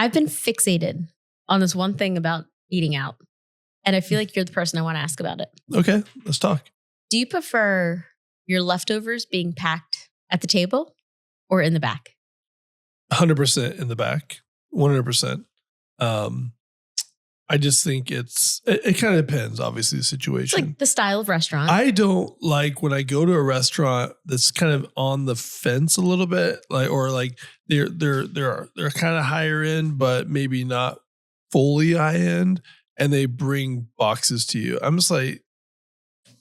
I've been fixated on this one thing about eating out. And I feel like you're the person I want to ask about it. Okay, let's talk. Do you prefer your leftovers being packed at the table or in the back? 100% in the back. 100%. I just think it kind of depends, obviously, the situation. It's like the style of restaurant. I don't like when I go to a restaurant that's kind of on the fence a little bit, or they're kind of higher end, but maybe not fully high end, and they bring boxes to you. I'm just like,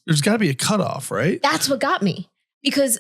there's got to be a cutoff, right? That's what got me, because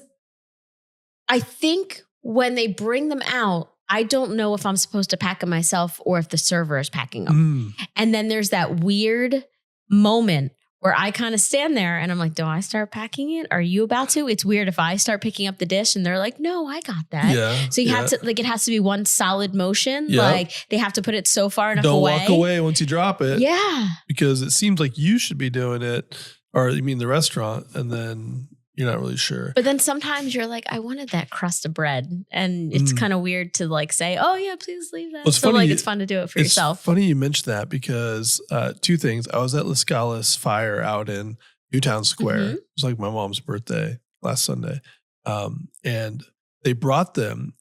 I think when they bring them out, I don't know if I'm supposed to pack them myself or if the server is packing them. And then there's that weird moment where I kind of stand there and I'm like, do I start packing it? Are you about to? It's weird if I start picking up the dish and they're like, no, I got that. Yeah, so you have to, like, it has to be one solid motion. Yeah. Like they have to put it so far enough Don't away. walk away once you drop it. Yeah. Because it seems like you should be doing it, or you mean the restaurant, and then you're not really sure. But then sometimes you're like, I wanted that crust of bread. And it's kind of weird to like say, oh yeah, please leave that. Well, so like it's fun to do it for yourself. It's funny you mentioned that because two things. I was at La Scala's Fire out in Newtown Square. Mm-hmm. It was like my mom's birthday last Sunday. And they brought them.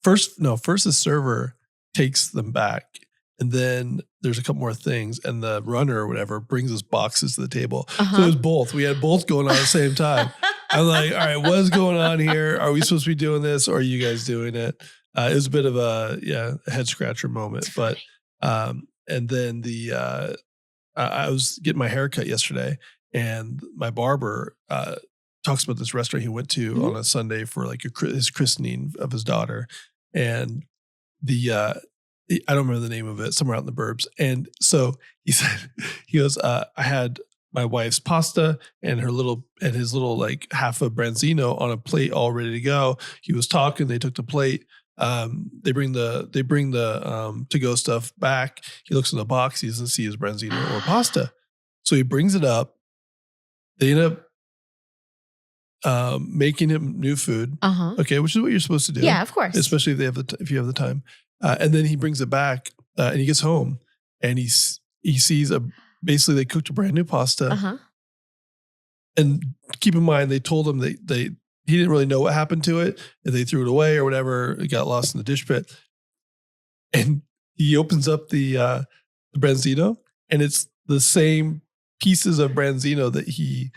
First the server takes them back. And then there's a couple more things. And the runner or whatever brings us boxes to the table. So it was both. We had both going on at the same time. I'm like, all right, what's going on here? Are we supposed to be doing this, or are you guys doing it? It was a bit of a head scratcher moment. But and then I was getting my hair cut yesterday, and my barber talks about this restaurant he went to on a Sunday for like his christening of his daughter, and I don't remember the name of it, somewhere out in the burbs. And so he goes, I had my wife's pasta and his little like half a branzino on a plate all ready to go. He was talking, they took the plate. They bring the to-go stuff back. He looks in the box, he doesn't see his branzino or pasta. So he brings it up. They end up making him new food. Okay, which is what you're supposed to do. Yeah, of course. Especially if you have the time. And then he brings it back and he gets home and he sees basically they cooked a brand new pasta. And keep in mind, they told him he didn't really know what happened to it, and they threw it away or whatever. It got lost in the dish pit. And he opens up the branzino, and it's the same pieces of branzino that he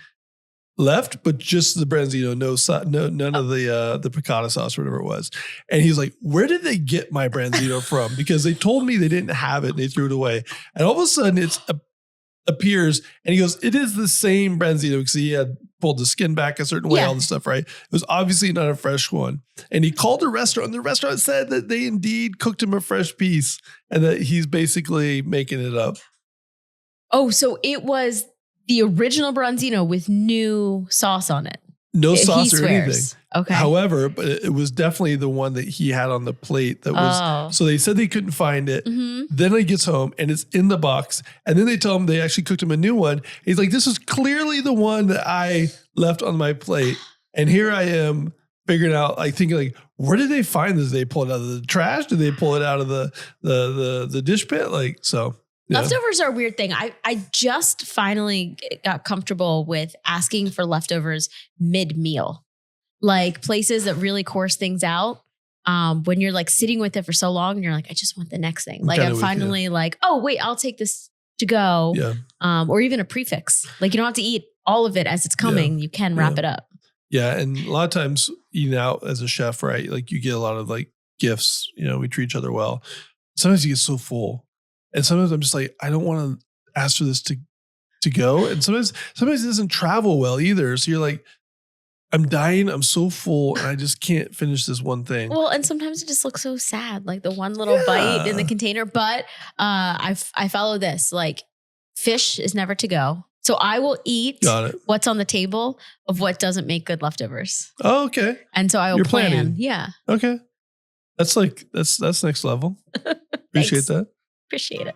left, but just the branzino, none of the piccata sauce or whatever it was. And he's like, where did they get my branzino from? Because they told me they didn't have it and they threw it away. And all of a sudden it appears and he goes, it is the same branzino, because he had pulled the skin back a certain way, all the stuff, right? It was obviously not a fresh one. And he called the restaurant, and the restaurant said that they indeed cooked him a fresh piece and that he's basically making it up. Oh, so it was the original branzino with new sauce on it. No sauce or anything. Okay. However, but it was definitely the one that he had on the plate that was. So they said they couldn't find it. Then he gets home and it's in the box. And then they tell him they actually cooked him a new one. He's like, this is clearly the one that I left on my plate. And here I am figuring out, like thinking like, where did they find this? Did they pull it out of the trash? Did they pull it out of the dish pit? Like, so. Yeah. Leftovers are a weird thing. I just finally got comfortable with asking for leftovers mid-meal. Like places that really course things out. When you're like sitting with it for so long and you're like, I just want the next thing. Like I'm finally like, oh wait, I'll take this to go. Yeah. Or even a prefix. Like you don't have to eat all of it as it's coming. You can wrap it up. Yeah. And a lot of times eating out as a chef, right? Like you get a lot of like gifts, we treat each other well. Sometimes you get so full. And sometimes I'm just like, I don't want to ask for this to go. And sometimes it doesn't travel well either. So you're like, I'm dying. I'm so full and I just can't finish this one thing. Well, and sometimes it just looks so sad, like the one little bite in the container. But I follow this, like fish is never to go. So I will eat what's on the table of what doesn't make good leftovers. Oh, okay. And so I will plan. Planning. Yeah. Okay. That's next level. Appreciate that. Appreciate it.